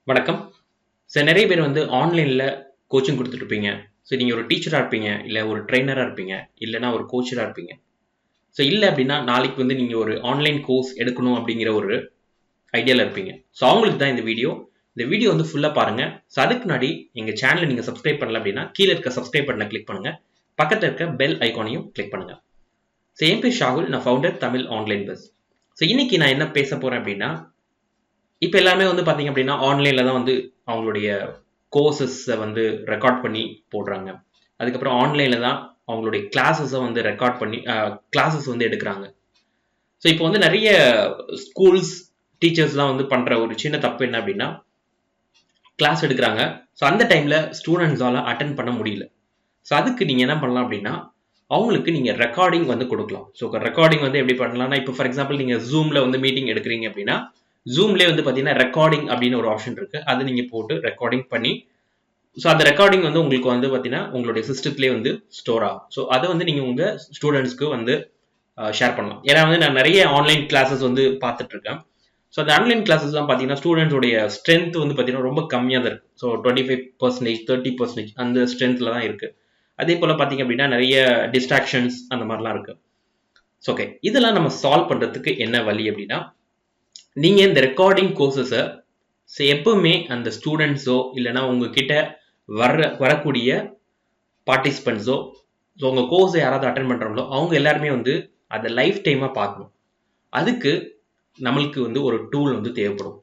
வணக்கம். நிறைய பேர் வந்து ஆன்லைன்ல கோச்சிங் குடுத்துட்டுருப்பீங்க. நீங்க ஒரு டீச்சரா இருப்பீங்க, இல்ல ஒரு ட்ரெய்னரா இருப்பீங்க, இல்லன்னா ஒரு கோச்சரா இருப்பீங்க. இல்ல அப்டின்னா, நாளைக்கு வந்து நீங்க ஒரு ஆன்லைன் கோர்ஸ் எடுக்கணும் அப்டிங்கிற ஒரு ஐடியால இருப்பீங்க. அவங்களுக்கு தான் இந்த வீடியோ. இந்த வீடியோ வந்து ஃபுல்லா பாருங்க. அதுக்கு முன்னாடி எங்க சேனல நீங்க சப்ஸ்கிரைப் பண்ணல அப்டின்னா, கீழ இருக்க சப்ஸ்கிரைப் பட்டன கிளிக் பண்ணுங்க. பக்கத்துல இருக்க பெல் ஐகானையும் கிளிக் பண்ணுங்க. என் பேர் ஷாகுல். நான் ஃபவுண்டர் தமிழ் ஆன்லைன் பஸ். இன்னைக்கு நான் என்ன பேச போறேன் அப்டின்னா, இப்ப எல்லாருமே வந்து பார்த்தீங்க அப்டின்னா, ஆன்லைன்ல தான் வந்து அவங்களுடைய கோர்ஸஸ வந்து ரெக்கார்ட் பண்ணி போடுறாங்க. அதுக்கப்புறம் ஆன்லைன்ல தான் அவங்களுடைய கிளாஸஸ வந்து ரெக்கார்ட் பண்ணி கிளாஸஸ் வந்து எடுக்குறாங்க. இப்போ வந்து நெறைய ஸ்கூல்ஸ், டீச்சர்ஸ்லாம் வந்து பண்ற ஒரு சின்ன தப்பு என்ன அப்டின்னா, கிளாஸ் எடுக்குறாங்க. அந்த டைம்ல ஸ்டூடண்ட்ஸால அட்டெண்ட் பண்ண முடியல. அதுக்கு நீங்க என்ன பண்ணலாம் அப்டின்னா, அவங்களுக்கு நீங்க ரெக்கார்டிங் வந்து குடுக்கலாம். ரெக்கார்டிங் வந்து எப்படி பண்ணலாம்னா, இப்போ ஃபார் எக்ஸாம்பிள் நீங்க Zoomல வந்து மீட்டிங் எடுக்குறீங்க அப்டின்னா, Zoomலயே வந்து பார்த்தீங்கன்னா, ரெக்கார்டிங் அப்படின்னு ஒரு ஆப்ஷன் இருக்கு. அத நீங்க போட்டு ரெக்கார்டிங் பண்ணி, அந்த ரெக்கார்டிங் வந்து உங்களுக்கு வந்து பார்த்தீங்கன்னா, உங்களுடைய சிஸ்டத்திலேயே வந்து ஸ்டோர் ஆகும். அத வந்து நீங்க உங்க ஸ்டூடண்ட்ஸ்க்கு வந்து ஷேர் பண்ணலாம். ஏன்னா வந்து நான் நெறைய ஆன்லைன் கிளாஸஸ் வந்து பார்த்துட்டு இருக்கேன். அந்த ஆன்லைன் கிளாஸஸ்லாம் பார்த்தீங்கன்னா, ஸ்டூடண்ட்ஸ் உடைய ஸ்ட்ரென்த் வந்து பார்த்தீங்கன்னா, ரொம்ப கம்மியா தான் இருக்கு. 25% 30% அந்த ஸ்ட்ரென்த்ல தான் இருக்கு. அதே போல பார்த்தீங்க அப்படின்னா, நெறைய டிஸ்ட்ராக்ஷன்ஸ் அந்த மாரிலாம் இருக்கு. ஓகே. இதெல்லாம் நம்ம சால்வ் பண்றதுக்கு என்ன வழி அப்படின்னா, நீங்க இந்த ரெக்கார்டிங் கோர்ஸஸ எப்பவுமே அந்த ஸ்டூடண்ட்ஸோ இல்லைன்னா உங்ககிட்ட வரக்கூடிய பார்ட்டிசிபென்ட்ஸோ உங்க கோர்ஸை யாராவது அட்டென்ட் பண்றாங்களோ அவங்க எல்லாருமே வந்து அதை லைஃப் டைமா பார்க்கணும். அதுக்கு நம்மளுக்கு வந்து ஒரு டூல் வந்து தேவைப்படும்.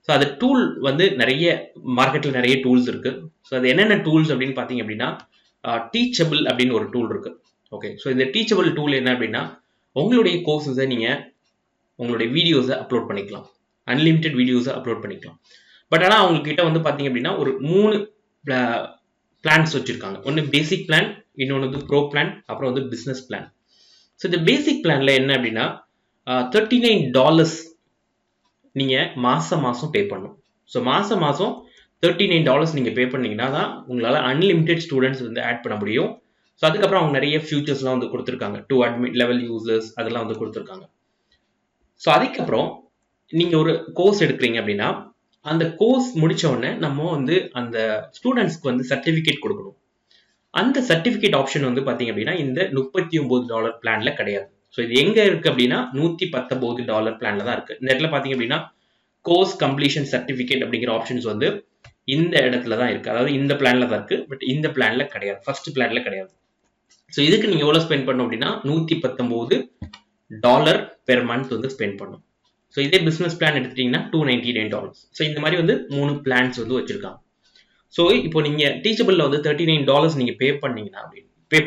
அது டூல் வந்து நிறைய மார்க்கெட்ல நிறைய டூல்ஸ் இருக்கு. அது என்னென்ன டூல்ஸ் அப்படின்னு பார்த்தீங்க அப்படின்னா, டீச்சபிள் அப்படின்னு ஒரு டூல் இருக்கு. ஓகே. இந்த டீச்சபிள் டூல் என்ன அப்படின்னா, உங்களுடைய கோர்ஸஸை நீங்க உங்களுடைய வீடியோஸை அப்லோட் பண்ணிக்கலாம். அன்லிமிட்டெட் வீடியோஸை அப்லோட் பண்ணிக்கலாம். பட் ஆனால் அவங்க கிட்ட வந்து பார்த்தீங்க அப்படின்னா ஒரு 3 பிளான்ஸ் வச்சிருக்காங்க. ஒன்று பேசிக் பிளான், இன்னொன்று வந்து ப்ரோ பிளான், அப்புறம் வந்து பிஸ்னஸ் பிளான். இந்த பேசிக் பிளான்ல என்ன அப்படின்னா, $39 நீங்க மாசம் மாசம் பே பண்ணணும். மாசம் மாசம் $39 நீங்க பே பண்ணீங்கன்னா தான் உங்களால அன்லிமிட்டெட் ஸ்டூடெண்ட்ஸ் வந்து ஆட் பண்ண முடியும். அதுக்கப்புறம் அவங்க நிறைய ஃபியூச்சர்ஸ்லாம் வந்து கொடுத்துருக்காங்க. 2 அட்மிட் லெவல் யூசர்ஸ் அதெல்லாம் வந்து கொடுத்துருக்காங்க. அதுக்கப்புறம் நீங்க ஒரு கோர்ஸ் எடுக்கிறீங்க அப்படின்னா, அந்த கோர்ஸ் முடிச்ச உடனே நம்ம வந்து அந்த ஸ்டூடெண்ட்ஸ்க்கு வந்து சர்டிபிகேட் கொடுக்கணும். அந்த சர்டிபிகேட் ஆப்ஷன் வந்து பாத்தீங்க அப்படின்னா இந்த $39 பிளான்ல கிடையாது. இது எங்க இருக்கு அப்படின்னா $119 பிளான்ல தான் இருக்கு. இந்த இடத்துல பாத்தீங்க அப்படின்னா கோர்ஸ் கம்ப்ளீஷன் சர்டிபிகேட் அப்படிங்கிற ஆப்ஷன்ஸ் வந்து இந்த இடத்துல தான் இருக்கு. அதாவது இந்த பிளான்ல தான் இருக்கு. பட் இந்த பிளான்ல கிடையாது. ஃபர்ஸ்ட் பிளான்ல கிடையாது. இதுக்கு நீங்க எவ்வளவு ஸ்பெண்ட் பண்ணணும் அப்படின்னா $119 பெர் மந்த் வந்து ஸ்பெண்ட் பண்ணணும். இதே பிசினஸ் பிளான் எடுத்துட்டீங்கன்னா $299. இந்த மாதிரி வந்து 3 பிளான்ஸ் வந்து வச்சிருக்காங்க. இப்போ நீங்க டீச்சபிள்ல வந்து $39 நீங்க பே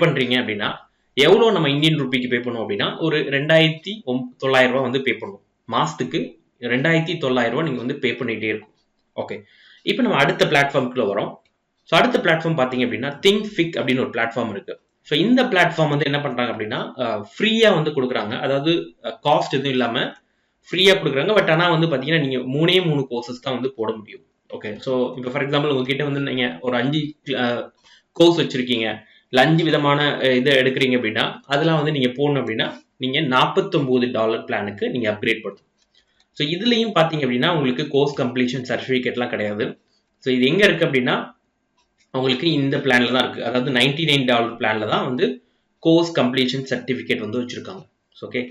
பண்றீங்க அப்படின்னா எவ்வளவு நம்ம இந்தியன் ரூபிக்கு பே பண்ணுவோம் அப்படின்னா ஒரு 2,900 ரூபாய் வந்து பே பண்ணுவோம். மாசத்துக்கு 2,900 ரூபாய் நீங்க வந்து பே பண்ணிட்டே இருக்கும். ஓகே. இப்போ நம்ம அடுத்த பிளாட்ஃபார்முக்குள்ள வரோம். அடுத்த பிளாட்ஃபார்ம் பாத்தீங்க அப்படின்னா திங்க்ஃபிக் அப்படின்னு ஒரு பிளாட்ஃபார்ம் இருக்கு. இந்த பிளாட்ஃபார்ம் வந்து என்ன பண்றாங்க அப்படின்னா ஃப்ரீயா வந்து கொடுக்குறாங்க. அதாவது காஸ்ட் எதுவும் இல்லாம ஃப்ரீயா கொடுக்குறாங்க. பட் ஆனா வந்து பாத்தீங்கன்னா நீங்க 3 கோர்சஸ் தான் வந்து போட முடியும். ஓகே. இப்போ ஃபார் எக்ஸாம்பிள் உங்ககிட்ட வந்து நீங்க ஒரு 5 கோர்ஸ் வச்சிருக்கீங்க, இல்ல 5 விதமான இதை எடுக்கிறீங்க அப்படின்னா அதெல்லாம் வந்து நீங்க போடணும் அப்படின்னா நீங்க $49 பிளானுக்கு நீங்க அப்கிரேட் பண்ணணும். இதுலயும் பாத்தீங்க அப்படின்னா உங்களுக்கு கோர்ஸ் கம்ப்ளீஷன் சர்டிபிகேட்லாம் கிடையாது. இது எங்க இருக்கு அப்படின்னா உங்களுக்கு இந்த பிளான்ல தான் இருக்கு. அதாவது $99 பிளான்ல தான் வந்து கோர்ஸ் கம்ப்ளீஷன் சர்டிபிகேட் வந்து வச்சிருக்காங்க. ஓகே.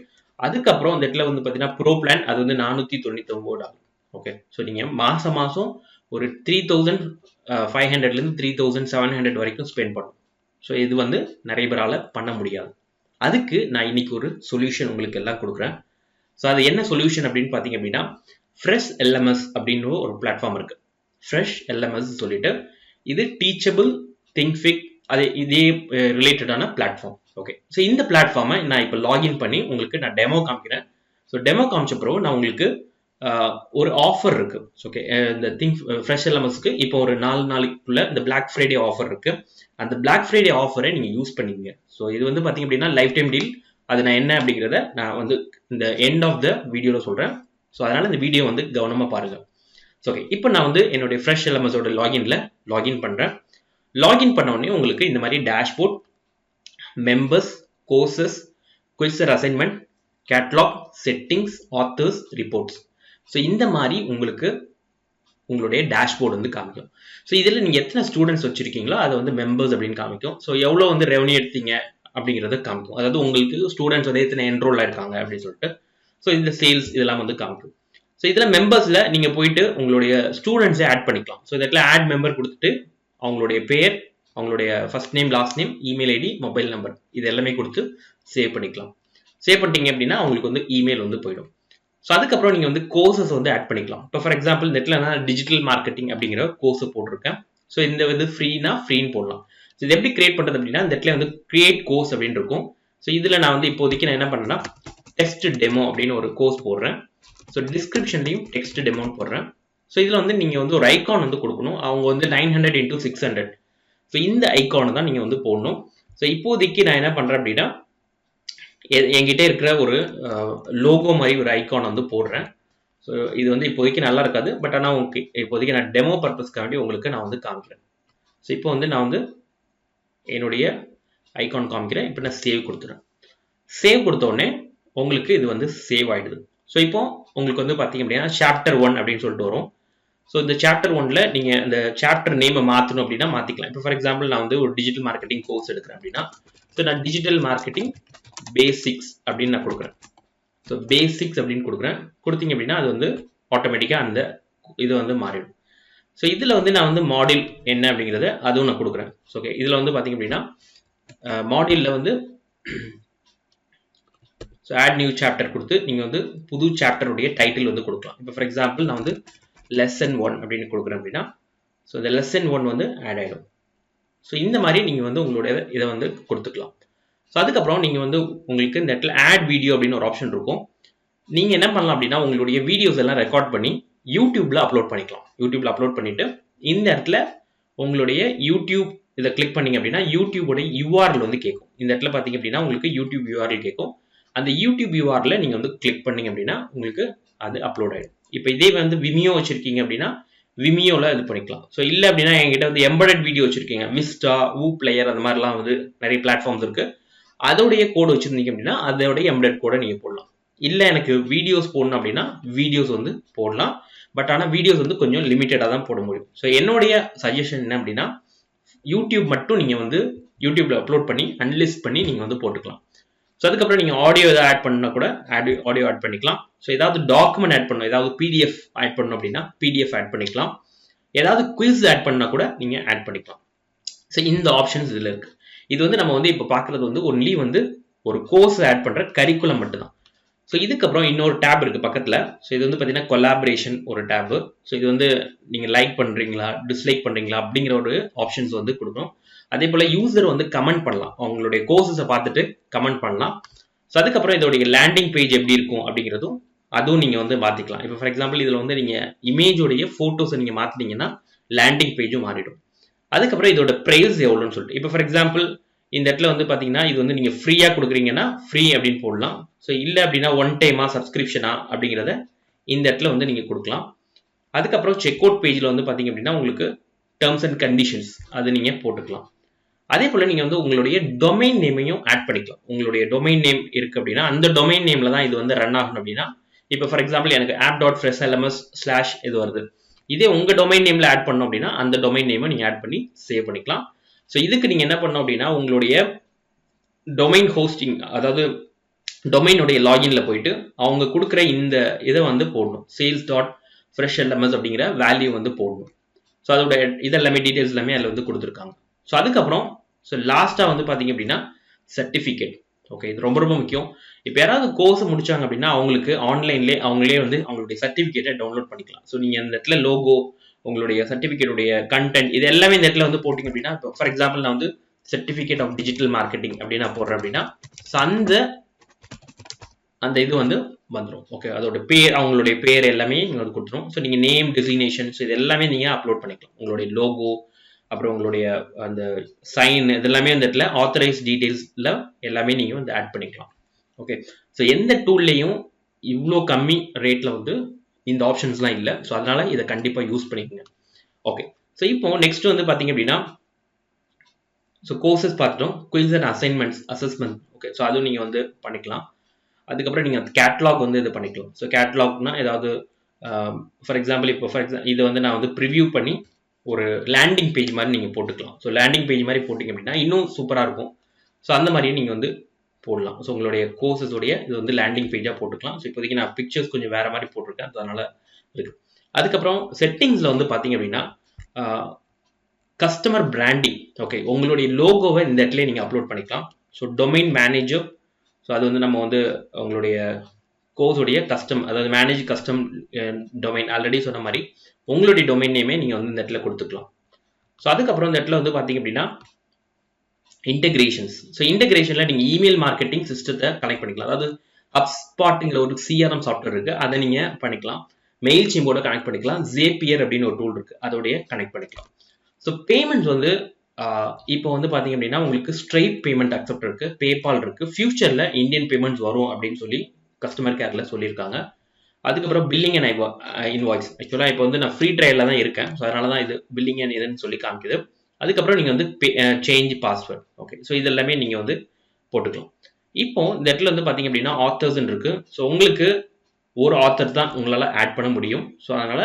அதுக்கப்புறம் இந்த இடத்துல வந்து பாத்தீங்கன்னா ப்ரோ பிளான் அது வந்து $499. ஓகே. நீங்க மாசம் மாசம் ஒரு 3,500ல இருந்து 3,700 வரைக்கும் ஸ்பெண்ட் பண்ணணும். இது வந்து நிறைய பேரால பண்ண முடியாது. அதுக்கு நான் இன்னைக்கு ஒரு சொல்யூஷன் உங்களுக்கு எல்லாம் கொடுக்குறேன். அது என்ன சொல்யூஷன் அப்படின்னு பாத்தீங்க அப்படின்னா ஃப்ரெஷ் எல்எம்எஸ் அப்படின்னு ஒரு பிளாட்ஃபார்ம் இருக்கு. ஃப்ரெஷ் எல்எம்எஸ் சொல்லிட்டு இது டீச்சபிள் திங்க்ஃபிக் அது இதே ரிலேட்டடான பிளாட்ஃபார்ம். ஓகே. இந்த பிளாட்ஃபார்மை நான் இப்போ லாகின் பண்ணி உங்களுக்கு நான் டெமோ காமிக்கிறேன். டெமோ காமிச்ச பிறகு நான் உங்களுக்கு ஒரு ஆஃபர் இருக்கு. ஓகே. இந்த ஃப்ரெஷ் எல்எம்எஸ்க்கு இப்போ ஒரு 4 நாளைக்குள்ள இந்த பிளாக் ஃப்ரைடே ஆஃபர் இருக்கு. அந்த பிளாக் ஃப்ரைடே ஆஃபரை நீங்க யூஸ் பண்ணிக்கங்க. இது வந்து பாத்தீங்க அப்படின்னா லைஃப் டைம் டீல். அது நான் என்ன அப்படிங்கிறத நான் வந்து இந்த எண்ட் ஆஃப் த வீடியோல சொல்றேன். அதனால இந்த வீடியோ வந்து கவனமா பாருங்க. ஓகே. இப்போ நான் வந்து என்னுடைய ஃப்ரெஷ் எல்எம்எஸோட லாகின் பண்றேன். லாகின் பண்ண உடனே உங்களுக்கு இந்த மாதிரி dashboard, members, courses, quizzes assignment, catalogue, settings, authors, reports இந்த மாதிரி உங்களுக்கு உங்களுடைய டேஷ்போர்டு வந்து காமிக்கும். ஸோ இதில் நீங்கள் எத்தனை ஸ்டூடெண்ட்ஸ் வச்சிருக்கீங்களோ அதை வந்து மெம்பர்ஸ் அப்படின்னு காமிக்கும். ஸோ எவ்வளோ வந்து ரெவன்யூ எடுத்தீங்க அப்படிங்கிறத காமிக்கும். அதாவது உங்களுக்கு ஸ்டூடெண்ட்ஸ் வந்து எத்தனை என்ரோல் ஆயிருக்காங்க அப்படின்னு சொல்லிட்டு. ஸோ இந்த சேல்ஸ் இதெல்லாம் வந்து காமிக்கும். ஸோ இதில் மெம்பர்ஸில் நீங்கள் போயிட்டு உங்களுடைய ஸ்டூடெண்ட்ஸை ஆட் பண்ணிக்கலாம். ஸோ இதில் ஆட் மெம்பர் கொடுத்துட்டு அவங்களுடைய பேர், அவங்களுடைய first name, last name, email ID, mobile number இது எல்லாமே கொடுத்து சேவ் பண்ணிக்கலாம். சேவ் பண்ணிட்டீங்க அப்படின்னா அவங்களுக்கு வந்து இமெயில் வந்து போயிடும். ஸோ அதுக்கப்புறம் நீங்கள் வந்து கோர்சஸ் வந்து ஆட் பண்ணிக்கலாம். இப்போ ஃபார் எக்ஸாம்பிள் நெட்டில் நான் டிஜிட்டல் மார்க்கெட்டிங் அப்படிங்கிற கோர்ஸ் போட்டிருக்கேன். ஸோ இந்த வந்து ஃப்ரீனா ஃப்ரீன்னு போடலாம். ஸோ இது எப்படி கிரியேட் பண்ணுறது அப்படின்னா இந்த இடத்துல வந்து கிரியேட் கோர்ஸ் அப்படின்னு இருக்கும். ஸோ இதில் நான் வந்து இப்போதைக்கு நான் என்ன பண்ணேன்னா டெஸ்ட் டெமோ அப்படின்னு ஒரு கோர்ஸ் போடுறேன். ஸோ டிஸ்கிரிப்ஷன்லையும் டெக்ஸ்ட் டெமோன்னு போடுறேன். ஸோ இதில் வந்து நீங்கள் வந்து ஒரு ஐக்கான் வந்து கொடுக்கணும். அவங்க வந்து 900 × 600. ஸோ இந்த ஐக்கானை தான் நீங்கள் வந்து போடணும். ஸோ இப்போதைக்கு நான் என்ன பண்ணுறேன் அப்படின்னா என்கிட்ட இருக்கிற ஒரு லோகோ மாதிரி ஒரு ஐக்கான் வந்து போடுறேன். ஸோ இது வந்து இப்போதைக்கு நல்லா இருக்காது, பட் ஆனால் ஓகே, இப்போதைக்கு நான் டெமோ பர்பஸ்க்காண்டி உங்களுக்கு நான் வந்து காமிக்கிறேன். ஸோ இப்போ வந்து நான் வந்து என்னுடைய ஐக்கான் காமிக்கிறேன். இப்போ நான் சேவ் கொடுத்துறேன். சேவ் கொடுத்த உடனே உங்களுக்கு இது வந்து சேவ் ஆயிடுது. ஸோ இப்போ உங்களுக்கு வந்து பார்த்தீங்க அப்படின்னா சாப்டர் 1 அப்படின்னு சொல்லிட்டு வரும். ஸோ இந்த சாப்டர் 1ல நீங்கள் இந்த சாப்டர் நேமை மாற்றணும் அப்படின்னா மாற்றிக்கலாம். இப்போ ஃபார் எக்ஸாம்பிள் நான் வந்து ஒரு டிஜிட்டல் மார்க்கெட்டிங் கோர்ஸ் எடுக்கிறேன் அப்படின்னா ஸோ நான் டிஜிட்டல் மார்க்கெட்டிங் பேசிக்ஸ் அப்படின்னு நான் கொடுக்குறேன். ஸோ பேசிக்ஸ் அப்படின்னு கொடுக்குறேன். கொடுத்தீங்க அப்படின்னா அது வந்து ஆட்டோமேட்டிக்காக அந்த இது வந்து மாறிடும். ஸோ இதில் வந்து நான் வந்து மாடியூல் என்ன அப்படிங்கிறத அதுவும் நான் கொடுக்குறேன். ஓகே, இதில் வந்து பார்த்தீங்க அப்படின்னா மாடியூலில் வந்து ஸோ ஆட் நியூ சாப்டர் கொடுத்து நீங்கள் வந்து புது சாப்டருடைய டைட்டில் வந்து கொடுக்கலாம். இப்போ ஃபார் எக்ஸாம்பிள் நான் வந்து லெசன் 1 அப்படின்னு கொடுக்குறேன் அப்படின்னா ஸோ இந்த லெசன் 1 வந்து ஆட் ஆகிடும். ஸோ இந்த மாதிரி நீங்கள் வந்து உங்களுடைய இதை வந்து கொடுத்துக்கலாம். ஸோ அதுக்கப்புறம் நீங்கள் வந்து உங்களுக்கு இந்த இடத்துல ஆட் வீடியோ அப்படின்னு ஒரு ஆப்ஷன் இருக்கும். நீங்கள் என்ன பண்ணலாம் அப்படின்னா உங்களுடைய வீடியோஸ் எல்லாம் ரெக்கார்ட் பண்ணி யூடியூப்ல அப்லோட் பண்ணிக்கலாம். யூடியூப்ல அப்லோட் பண்ணிட்டு இந்த இடத்துல உங்களுடைய யூடியூப் இதை கிளிக் பண்ணீங்க அப்படின்னா யூடியூபோட யூஆர்எல் வந்து கேட்கும். இந்த இடத்துல பார்த்தீங்க அப்படின்னா உங்களுக்கு யூடியூப் யூஆர்எல் கேட்கும். அந்த யூடியூப் யூஆர்ல நீங்கள் வந்து கிளிக் பண்ணீங்க அப்படின்னா உங்களுக்கு அது அப்லோட் ஆகிடும். இப்போ இதே வந்து விமியோ வச்சிருக்கீங்க அப்படின்னா விமியோவில் இது பண்ணிக்கலாம். ஸோ இல்லை அப்படின்னா என்கிட்ட வந்து எம்பெடட் வீடியோ வச்சிருக்கீங்க, விஸ்டா, ஊ பிளேயர் அந்த மாதிரிலாம் வந்து நிறைய பிளாட்ஃபார்ம்ஸ் இருக்கு. அதோடைய கோடு வச்சிருந்தீங்க அப்படின்னா அதோடைய எம்பெடட் கோடை நீங்கள் போடலாம். இல்லை எனக்கு வீடியோஸ் போடணும் அப்படின்னா வீடியோஸ் வந்து போடலாம். பட் ஆனால் வீடியோஸ் வந்து கொஞ்சம் லிமிட்டடாக தான் போட முடியும். ஸோ என்னுடைய சஜஷன் என்ன அப்படின்னா யூடியூப் மட்டும் நீங்கள் வந்து யூடியூப்ல அப்லோட் பண்ணி அன்லிஸ்ட் பண்ணி நீங்கள் வந்து போட்டுக்கலாம். ஸோ அதுக்கப்புறம் நீங்கள் ஆடியோ எதாவது ஆட் பண்ணால் கூட ஆடியோ ஆட் பண்ணிக்கலாம். ஸோ ஏதாவது டாக்குமெண்ட் ஆட் பண்ணணும், ஏதாவது பிடிஎஃப் ஆட் பண்ணணும் அப்படின்னா பிடிஎஃப் ஆட் பண்ணிக்கலாம். ஏதாவது குவிஸ் ஆட் பண்ணால் கூட நீங்கள் ஆட் பண்ணிக்கலாம். ஸோ இந்த ஆப்ஷன்ஸ் இதில் இருக்குது. இது வந்து நம்ம வந்து இப்போ பார்க்குறது வந்து ஒன்லி வந்து ஒரு கோர்ஸ் ஆட் பண்ணுற கரிக்குலம் மட்டும்தான். ஸோ இதுக்கப்புறம் இன்னொரு டேப் இருக்குது பக்கத்தில். ஸோ இது வந்து பார்த்தீங்கன்னா கொலாபரேஷன் ஒரு டேபு. ஸோ இது வந்து நீங்கள் லைக் பண்ணுறீங்களா, டிஸ்லைக் பண்ணுறீங்களா அப்படிங்கிற ஒரு ஆப்ஷன்ஸ் வந்து கொடுக்கணும். அதே போல் யூசர் வந்து கமெண்ட் பண்ணலாம், அவங்களுடைய கோர்சஸை பார்த்துட்டு கமெண்ட் பண்ணலாம். ஸோ அதுக்கப்புறம் இதோடைய லேண்டிங் பேஜ் எப்படி இருக்கும் அப்படிங்கிறதும் அதுவும் நீங்கள் வந்து மாற்றிக்கலாம். இப்போ ஃபார் எக்ஸாம்பிள் இதில் வந்து நீங்கள் இமேஜோடைய ஃபோட்டோஸை நீங்கள் மாற்றினீங்கன்னா லேண்டிங் பேஜும் மாறிடும். அதுக்கப்புறம் இதோட ப்ரைஸ் எவ்வளோன்னு சொல்லிட்டு இப்போ ஃபார் எக்ஸாம்பிள் இந்த இடத்துல வந்து பார்த்தீங்கன்னா இது வந்து நீங்கள் ஃப்ரீயாக கொடுக்குறீங்கன்னா ஃப்ரீ அப்படின்னு போடலாம். ஸோ இல்லை அப்படின்னா ஒன் டைமா சப்ஸ்கிரிப்ஷனா அப்படிங்கிறத இந்த இடத்துல வந்து நீங்கள் கொடுக்கலாம். அதுக்கப்புறம் செக் அவுட் பேஜில் வந்து பார்த்தீங்க அப்படின்னா உங்களுக்கு டேர்ம்ஸ் அண்ட் கண்டிஷன்ஸ் அது நீங்கள் போட்டுக்கலாம். அதே போல் நீங்கள் வந்து உங்களுடைய டொமைன் நேமையும் ஆட் பண்ணிக்கலாம். உங்களுடைய டொமைன் நேம் இருக்குது அப்படின்னா அந்த டொமைன் நேமில் தான் இது வந்து ரன் ஆகணும் அப்படின்னா இப்போ ஃபார் எக்ஸாம்பிள் எனக்கு app.freshLMS/ இது வருது. இதே உங்கள் டொமைன் நேமில் ஆட் பண்ணோம் அப்படின்னா அந்த டொமைன் நேமை நீங்கள் ஆட் பண்ணி சேவ் பண்ணிக்கலாம். ஸோ இதுக்கு நீங்கள் என்ன பண்ணணும் அப்படின்னா உங்களுடைய டொமைன் ஹோஸ்டிங், அதாவது டொமைனுடைய லாகின்ல போயிட்டு அவங்க கொடுக்குற இந்த இதை வந்து போடணும். sales.freshLMS அப்படிங்கிற வேல்யூ வந்து போடணும். ஸோ அதோட இதெல்லாமே டீட்டெயில்ஸ் எல்லாமே அதில் வந்து கொடுத்துருக்காங்க. ஸோ அதுக்கப்புறம் ஸோ லாஸ்ட்டாக வந்து பார்த்தீங்க அப்படின்னா சர்டிஃபிகேட். ஓகே, இது ரொம்ப ரொம்ப முக்கியம். இப்போ யாராவது கோர்ஸ் முடிச்சாங்க அப்படின்னா அவங்களுக்கு ஆன்லைன்லேயே அவங்களே வந்து அவங்களுடைய சர்டிஃபிகேட்டை டவுன்லோட் பண்ணிக்கலாம். ஸோ நீங்கள் இந்த இடத்துல லோகோ, உங்களுடைய சர்டிஃபிகேட்டுடைய கண்டென்ட் இது எல்லாமே இந்த இடத்துல வந்து போட்டிங்க அப்படின்னா இப்போ ஃபார் எக்ஸாம்பிள் நான் வந்து சர்டிஃபிகேட் ஆஃப் டிஜிட்டல் மார்க்கெட்டிங் அப்படின்னு நான் போடுறேன் அப்படின்னா அந்த இது வந்து வந்துடும். ஓகே, அதோட பேர், அவங்களுடைய பேர் எல்லாமே நீங்கள் வந்து கொடுத்துரும். ஸோ நீங்கள் நேம், டெசிக்னேஷன்ஸ் இது எல்லாமே நீங்கள் அப்லோட் பண்ணிக்கலாம். உங்களுடைய லோகோ, அப்புறம் உங்களுடைய அந்த சைன் இதெல்லாமே அந்த இடத்துல ஆத்தரைஸ் டீட்டெயில்ஸில் எல்லாமே நீங்கள் வந்து ஆட் பண்ணிக்கலாம். ஓகே, ஸோ எந்த டூல்லையும் இவ்வளோ கம்மி ரேட்டில் வந்து இந்த ஆப்ஷன்ஸ்லாம் இல்லை. ஸோ அதனால இதை கண்டிப்பாக யூஸ் பண்ணிக்கோங்க. ஓகே, ஸோ இப்போ நெக்ஸ்ட் வந்து பார்த்தீங்க அப்படின்னா ஸோ கோர்சஸ் பார்த்துட்டோம். Quiz and assignments, assessment. Okay, so அதுவும் நீங்கள் வந்து பண்ணிக்கலாம். அதுக்கப்புறம் நீங்கள் கேட்லாக் வந்து இது பண்ணிக்கலாம். ஸோ கேட்லாக்னா ஏதாவது ஃபார் எக்ஸாம்பிள் இது வந்து நான் வந்து ப்ரிவ்யூ பண்ணி ஒரு லேண்டிங் பேஜ் மாதிரி நீங்கள் போட்டுக்கலாம். ஸோ லேண்டிங் பேஜ் மாதிரி போட்டிங்க அப்படின்னா இன்னும் சூப்பராக இருக்கும். ஸோ அந்த மாதிரியே நீங்கள் வந்து போடலாம். ஸோ உங்களுடைய கோர்சஸோடைய இது வந்து லேண்டிங் பேஜாக போட்டுக்கலாம். ஸோ இப்போதைக்கு நான் பிக்சர்ஸ் கொஞ்சம் வேறு மாதிரி போட்டிருக்கேன், அதனால் இருக்குது. அதுக்கப்புறம் செட்டிங்ஸில் வந்து பார்த்தீங்க அப்படின்னா கஸ்டமர் பிராண்டிங், ஓகே, உங்களுடைய லோகோவை இந்த இடத்துல நீங்கள் அப்லோட் பண்ணிக்கலாம். ஸோ டொமைன் மேனேஜர், ஸோ அது வந்து நம்ம வந்து உங்களுடைய கோர்ஸோடைய கஸ்டம், அதாவது மேனேஜ் கஸ்டம் டொமைன், ஆல்ரெடி சொன்ன மாதிரி உங்களுடைய டொமைன் நேமே நீங்கள் வந்து இந்த இடத்துல கொடுத்துக்கலாம். ஸோ அதுக்கப்புறம் இந்த இடத்துல வந்து பார்த்தீங்க அப்படின்னா இன்டெகிரேஷன்ஸ். ஸோ இன்டெகிரேஷனில் நீங்கள் இமெயில் மார்க்கெட்டிங் சிஸ்டத்தை கனெக்ட் பண்ணிக்கலாம். அதாவது HubSpotங்கிற ஒரு CRM சாஃப்ட்வேர் இருக்குது, அதை நீங்கள் பண்ணிக்கலாம். மெயில் சிம்போட கனெக்ட் பண்ணிக்கலாம். Zapier அப்படின்னு ஒரு டூல் இருக்குது, அதோடைய கனெக்ட் பண்ணிக்கலாம். ஸோ பேமெண்ட்ஸ் வந்து இப்போ வந்து பார்த்தீங்க அப்படின்னா உங்களுக்கு ஸ்ட்ரெயிட் பேமெண்ட் அக்செப்ட் இருக்குது, பேபால் இருக்குது. ஃபியூச்சரில் இந்தியன் பேமெண்ட்ஸ் வரும் அப்படின்னு சொல்லி கஸ்டமர் கேரில் சொல்லியிருக்காங்க. அதுக்கப்புறம் பில்லிங் அண்ட் இன்வாய்ஸ். ஆக்சுவலாக இப்போ வந்து நான் ஃப்ரீ ட்ரையலில் தான் இருக்கேன், ஸோ அதனால தான் இது பில்லிங் அண்ட் இதுன்னு சொல்லி காமிக்குது. அதுக்கப்புறம் நீங்கள் வந்து சேஞ்ச் பாஸ்வேர்ட், ஓகே. ஸோ இது எல்லாமே நீங்கள் வந்து போட்டுக்கலாம். இப்போ இந்த இடத்துல வந்து பார்த்தீங்க அப்படின்னா ஆத்தர்ஸ்ன்னு இருக்கு. ஸோ உங்களுக்கு ஒரு ஆத்தர் தான் உங்களால் ஆட் பண்ண முடியும். ஸோ அதனால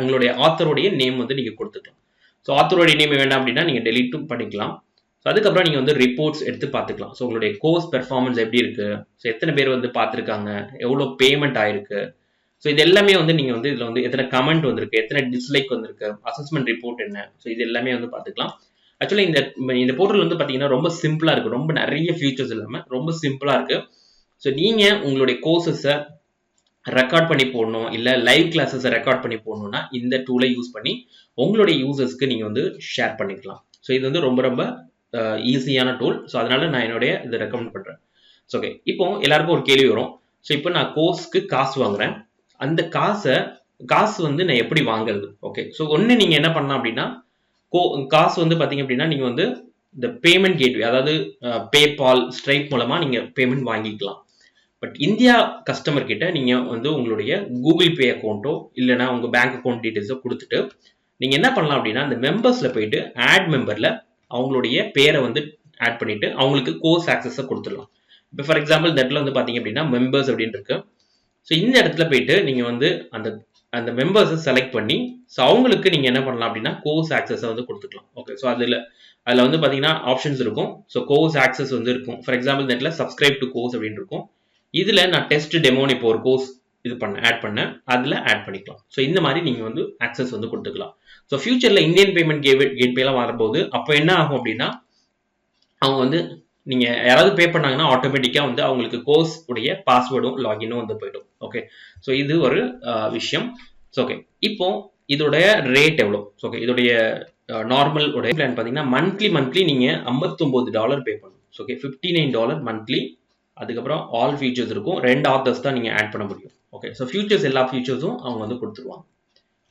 உங்களுடைய ஆத்தருடைய நேம் வந்து நீங்கள் கொடுத்துக்கலாம். ஸோ ஆத்தருடைய நேம் வேண்டாம் அப்படின்னா நீங்கள் டெலீட்டும் பண்ணிக்கலாம். ஸோ அதுக்கப்புறம் நீங்கள் வந்து ரிப்போர்ட்ஸ் எடுத்து பார்த்துக்கலாம். ஸோ உங்களுடைய கோர்ஸ் பெர்ஃபார்மன்ஸ் எப்படி இருக்கு, ஸோ எத்தனை பேர் வந்து பார்த்துருக்காங்க, எவ்வளோ பேமெண்ட் ஆயிருக்கு, ஸோ இது எல்லாமே வந்து நீங்கள் வந்து இதில் வந்து எத்தனை கமெண்ட் வந்திருக்கு, எத்தனை டிஸ்லைக் வந்திருக்கு, அசஸ்மெண்ட் ரிப்போர்ட் என்ன, ஸோ இது எல்லாமே வந்து பார்த்துக்கலாம். ஆக்சுவலி இந்த போர்ட்டல் வந்து பார்த்தீங்கன்னா ரொம்ப சிம்பிளாக இருக்குது, ரொம்ப நிறைய ஃபீச்சர்ஸ் இல்லாமல் ரொம்ப சிம்பிளாக இருக்குது. ஸோ நீங்கள் உங்களுடைய கோர்சஸை ரெக்கார்ட் பண்ணி போடணும், இல்லை லைவ் கிளாஸஸை ரெக்கார்ட் பண்ணி போடணும்னா இந்த டூலை யூஸ் பண்ணி உங்களுடைய யூசர்ஸ்க்கு நீங்கள் வந்து ஷேர் பண்ணிக்கலாம். ஸோ இது வந்து ரொம்ப ரொம்ப ஈஸியான டூல். ஸோ அதனால நான் என்னுடைய இதை ரெக்கமெண்ட் பண்ணுறேன். ஸோ ஓகே, இப்போ எல்லாருக்கும் ஒரு கேள்வி வரும். ஸோ இப்போ நான் கோர்ஸ்க்கு காசு வாங்குறேன், அந்த காசு வந்து நான் எப்படி வாங்குறது? ஓகே, ஸோ ஒன்று நீங்கள் என்ன பண்ணலாம் அப்படின்னா காசு வந்து பார்த்தீங்க அப்படின்னா நீங்கள் வந்து இந்த பேமெண்ட் கேட்வே, அதாவது பேபால், ஸ்ட்ரைப் மூலமாக நீங்கள் பேமெண்ட் வாங்கிக்கலாம். பட் இந்தியா கஸ்டமர் கிட்ட நீங்கள் வந்து உங்களுடைய கூகுள் பே அக்கௌண்ட்டோ இல்லைனா உங்கள் பேங்க் அக்கௌண்ட் டீட்டெயில்ஸோ கொடுத்துட்டு நீங்கள் என்ன பண்ணலாம் அப்படின்னா அந்த மெம்பர்ஸில் போயிட்டு ஆட் மெம்பரில் அவங்களுடைய பேரை வந்து ஆட் பண்ணிவிட்டு அவங்களுக்கு கோர்ஸ் ஆக்சஸை கொடுத்துடலாம். இப்போ ஃபார் எக்ஸாம்பிள் இந்த இடத்துல வந்து பார்த்தீங்க அப்படின்னா மெம்பர்ஸ் அப்படின்னு இருக்கு. ஸோ இந்த இடத்துல போயிட்டு நீங்கள் வந்து அந்த மெம்பர்ஸை செலக்ட் பண்ணி ஸோ அவங்களுக்கு நீங்கள் என்ன பண்ணலாம் அப்படின்னா கோர்ஸ் ஆக்சஸை வந்து கொடுத்துக்கலாம். ஓகே, ஸோ அதில் வந்து பார்த்தீங்கன்னா ஆப்ஷன்ஸ் இருக்கும். ஸோ கோர்ஸ் ஆக்சஸ் வந்து இருக்கும். ஃபார் எக்ஸாம்பிள் இந்த இடத்துல சப்ஸ்கிரைப் டு கோர்ஸ் அப்படின்னு இருக்கும். இதில் நான் டெஸ்ட் டெமோன்னு இப்போ ஒரு கோர்ஸ் ஆட் பண்ணேன், அதில் ஆட் பண்ணிக்கலாம். ஸோ இந்த மாதிரி நீங்கள் வந்து ஆக்சஸ் வந்து கொடுத்துக்கலாம். ஸோ ஃபியூச்சரில் இந்தியன் பேமெண்ட் கேட்வேலாம் வரும்போது அப்போ என்ன ஆகும் அப்படின்னா அவங்க வந்து நீங்கள் யாராவது பே பண்ணாங்கன்னா ஆட்டோமேட்டிக்காக வந்து அவங்களுக்கு கோர்ஸ் உடைய பாஸ்வேர்டும் லாகினும் வந்து போயிடும். ஓகே, ஸோ இது ஒரு விஷயம். ஸோ ஓகே, இப்போ இதோடைய ரேட் எவ்வளோ? ஓகே, இதோடைய நார்மல் உடைய பிளான் பார்த்தீங்கன்னா மந்த்லி நீங்கள் $59 பே பண்ணணும். Okay, $59 monthly. அதுக்கப்புறம் ஆல் ஃபீச்சர்ஸ் இருக்கும், 2 ஆத்தர்ஸ் தான் நீங்கள் ஆட் பண்ண முடியும். ஓகே, ஸோ ஃபியூச்சர்ஸ் எல்லா ஃபீச்சர்ஸும் அவங்க வந்து கொடுத்துருவாங்க.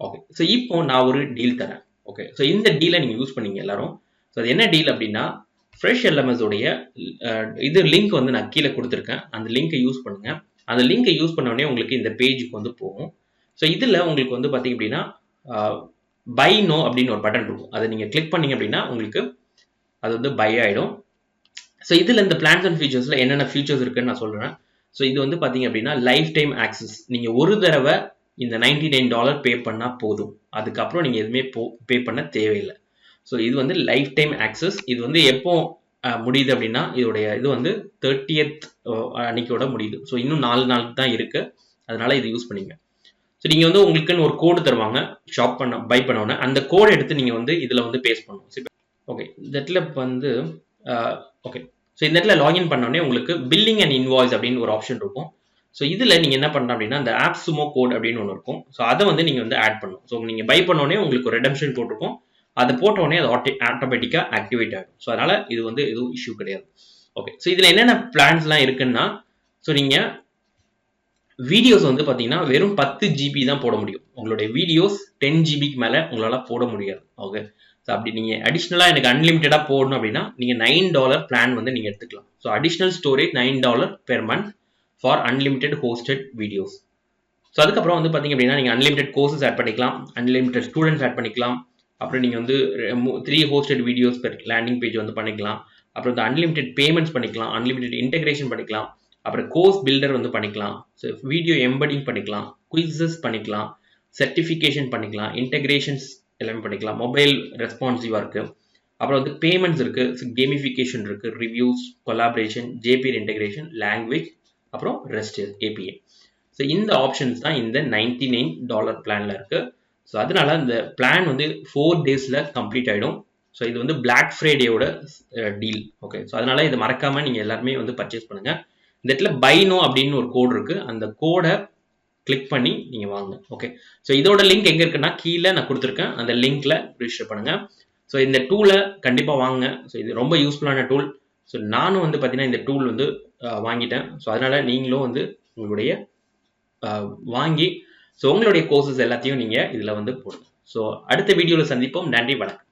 ஓகே, ஸோ இப்போ நான் ஒரு டீல் தரேன். ஓகே, ஸோ இந்த டீலை நீங்கள் யூஸ் பண்ணீங்க எல்லாரும். ஸோ அது என்ன டீல் அப்படின்னா ஃப்ரெஷ் LMS உடைய இது லிங்க் வந்து நான் கீழே கொடுத்துருக்கேன், அந்த லிங்கை யூஸ் பண்ணுங்க. அந்த லிங்கை யூஸ் பண்ண உடனே உங்களுக்கு இந்த பேஜுக்கு வந்து போகும். ஸோ இதில் உங்களுக்கு வந்து பார்த்தீங்க அப்படின்னா பை நோ அப்படின்னு ஒரு பட்டன் இருக்கும், அதை நீங்கள் கிளிக் பண்ணீங்க அப்படின்னா உங்களுக்கு அது வந்து பை ஆகிடும். ஸோ இதில் இந்த பிளான்ஸ் அண்ட் ஃபீச்சர்ஸில் என்னென்ன ஃபீச்சர்ஸ் இருக்குன்னு நான் சொல்கிறேன். ஸோ இது வந்து பார்த்தீங்க அப்படின்னா லைஃப் டைம் ஆக்சஸ். நீங்கள் ஒரு தடவை இந்த $99 பே பண்ணால் போதும், அதுக்கப்புறம் நீங்கள் எதுவுமே பே பண்ண தேவையில்லை. ஸோ இது வந்து லைஃப் டைம் ஆக்சஸ். இது வந்து எப்போ முடியுது அப்படின்னா இதோடைய இது வந்து 30th அன்னைக்கோட முடியுது. ஸோ இன்னும் 4 நாளுக்கு தான் இருக்குது, அதனால இது யூஸ் பண்ணிங்க. ஸோ நீங்கள் வந்து உங்களுக்குன்னு ஒரு கோடு தருவாங்க பை பண்ணோன்னே, அந்த கோடை எடுத்து நீங்கள் வந்து இதில் வந்து பேஸ்ட் பண்ணணும். ஓகே, இந்த இடத்துல வந்து ஓகே, ஸோ இந்த இடத்துல லாகின் பண்ணோடனே உங்களுக்கு பில்லிங் அண்ட் இன்வாய்ஸ் அப்படின்னு ஒரு ஆப்ஷன் இருக்கும். ஸோ இதில் நீங்கள் என்ன பண்ணலாம் அப்படின்னா இந்த AppSumo கோட் அப்படின்னு ஒன்று இருக்கும். ஸோ அதை வந்து நீங்கள் வந்து ஆட் பண்ணணும். ஸோ நீங்கள் பை பண்ணோடனே உங்களுக்கு ஒரு ரெடம்ஷன் போட்டிருக்கும், அதை போட்டோடனே அது ஆட்டோமேட்டிக்காக ஆக்டிவேட் ஆகும். ஸோ அதனால் இது வந்து எதுவும் இஷ்யூ கிடையாது. ஓகே, ஸோ இதில் என்னென்ன பிளான்ஸ்லாம் இருக்குன்னா ஸோ நீங்கள் வீடியோஸ் வந்து பார்த்தீங்கன்னா வெறும் 10 GB தான் போட முடியும். உங்களுடைய வீடியோஸ் 10 GBக்கு மேலே உங்களால் போட முடியாது. ஓகே, ஸோ அப்படி நீங்கள் அடிஷ்னலாக எனக்கு அன்லிமிட்டடாக போடணும் அப்படின்னா நீங்கள் $9 பிளான் வந்து நீங்கள் எடுத்துக்கலாம். So additional storage $9 per month for unlimited hosted videos. So அதுக்கப்புறம் வந்து பார்த்தீங்க அப்படின்னா நீங்கள் அன்லிமிட்டட் கோர்சஸ் ஆட் பண்ணிக்கலாம், அன்லிமிட்டட் ஸ்டூடெண்ட்ஸ் ஆட் பண்ணிக்கலாம். அப்புறம் நீங்கள் வந்து 3 hosted videos per landing page வந்து பண்ணிக்கலாம். அப்புறம் இந்த அன்லிமிட்டட் பேமெண்ட்ஸ் பண்ணிக்கலாம், அன்லிமிட்டட் இன்டெகிரேஷன் பண்ணிக்கலாம். அப்புறம் கோர்ஸ் பில்டர் வந்து பண்ணிக்கலாம். ஸோ வீடியோ எம்படிங் பண்ணிக்கலாம், குவிசஸ் பண்ணிக்கலாம், சர்டிஃபிகேஷன் பண்ணிக்கலாம், இன்டெகிரேஷன்ஸ் எல்லாமே பண்ணிக்கலாம், மொபைல் ரெஸ்பான்சிவாக இருக்குது. அப்புறம் வந்து பேமெண்ட்ஸ் இருக்குது, கேமிஃபிகேஷன் இருக்குது, reviews, collaboration, JPR integration, language, அப்புறம் ரெஸ்ட் ஏபிஐ. ஸோ இந்த ஆப்ஷன்ஸ் தான் இந்த $99 பிளானில் இருக்குது. ஸோ அதனால இந்த பிளான் வந்து 4 டேஸில் கம்ப்ளீட் ஆகிடும். ஸோ இது வந்து பிளாக் ஃப்ரைடேயோட டீல். ஓகே, ஸோ அதனால இதை மறக்காமல் நீங்கள் எல்லாருமே வந்து பர்ச்சேஸ் பண்ணுங்கள். இந்த இடத்துல பை நோ அப்படின்னு ஒரு கோட் இருக்குது, அந்த கோடை கிளிக் பண்ணி நீங்கள் வாங்க. ஓகே, ஸோ இதோட லிங்க் எங்கே இருக்குன்னா கீழே நான் கொடுத்துருக்கேன், அந்த லிங்க்ல ரிஜிஸ்டர் பண்ணுங்கள். ஸோ இந்த டூலை கண்டிப்பாக வாங்க. ஸோ இது ரொம்ப யூஸ்ஃபுல்லான டூல். ஸோ நானும் வந்து பார்த்தீங்கன்னா இந்த டூல் வந்து வாங்கிட்டேன். ஸோ அதனால நீங்களும் வந்து உங்களுடைய வாங்கி ஸோ உங்களுடைய கோர்சஸ் எல்லாத்தையும் நீங்கள் இதில் வந்து போடுங்க. ஸோ அடுத்த வீடியோவில் சந்திப்போம். நன்றி, வணக்கம்.